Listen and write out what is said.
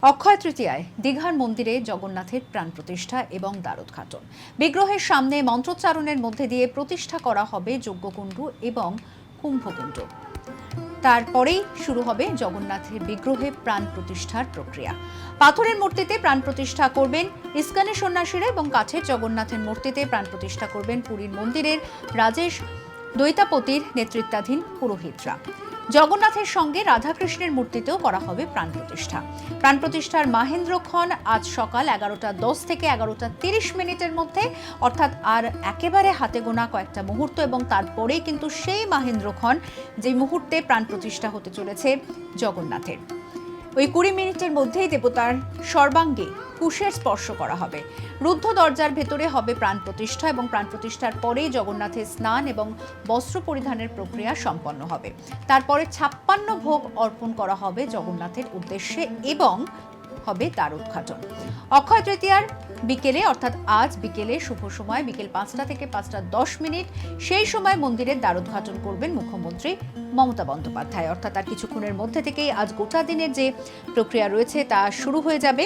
অক্ষয় তৃতীয়ায় দীঘার মন্দিরে জগন্নাথের প্রাণ প্রতিষ্ঠা এবং দ্বারোদ্ঘাটন। বিগ্রহের সামনে মন্ত্রোচ্চারণের মধ্যে দিয়ে প্রতিষ্ঠা করা হবে যজ্ঞকুণ্ড এবং কুম্ভকুণ্ড। তারপরেই শুরু হবে জগন্নাথের বিগ্রহে প্রাণ প্রতিষ্ঠার প্রক্রিয়া। পাথরের মূর্তিতে প্রাণ প্রতিষ্ঠা করবেন ইস্কনের সন্ন্যাসীরা এবং কাঠের জগন্নাথের মূর্তিতে প্রাণ প্রতিষ্ঠা করবেন পুরীর মন্দিরের রাজেশ দৈতাপতির নেতৃত্বাধীন পুরোহিতরা। জগন্নাথের সঙ্গে রাধাকৃষ্ণের মূর্তিতেও করা হবে প্রাণ প্রতিষ্ঠা। প্রাণ প্রতিষ্ঠার মাহেন্দ্রক্ষণ আজ সকাল 11:10 থেকে 11:30 মধ্যে, অর্থাৎ আর একেবারে হাতে গোনা কয়েকটা মুহূর্ত, এবং তারপরেই কিন্তু সেই মাহেন্দ্রক্ষণ যে মুহূর্তে প্রাণ প্রতিষ্ঠা হতে চলেছে জগন্নাথের। ওই 20 মিনিটের মধ্যেই দেবতার সর্বাঙ্গে কুশের স্পর্শ করা হবে। রুদ্ধ দরজার ভেতরে হবে প্রাণ প্রতিষ্ঠা এবং প্রাণ প্রতিষ্ঠার পরেই জগন্নাথের স্নান এবং বস্ত্র পরিধানের প্রক্রিয়া সম্পন্ন হবে। তারপরে 56 ভোগ অর্পণ করা হবে জগন্নাথের উদ্দেশ্যে এবং হবে দ্বারোদ্ঘাটন। অক্ষয় তৃতীয়ার বিকেলে, অর্থাৎ আজ বিকেলে শুভ সময় বিকেল 5টা থেকে 5:10, সেই সময় মন্দিরের দ্বারোদ্ঘাটন করবেন মুখ্যমন্ত্রী মমতা বন্দ্যোপাধ্যায়। অর্থাৎ আর কিছুক্ষণের মধ্যে থেকেই আজ গোটা দিনের যে প্রক্রিয়া রয়েছে তা শুরু হয়ে যাবে।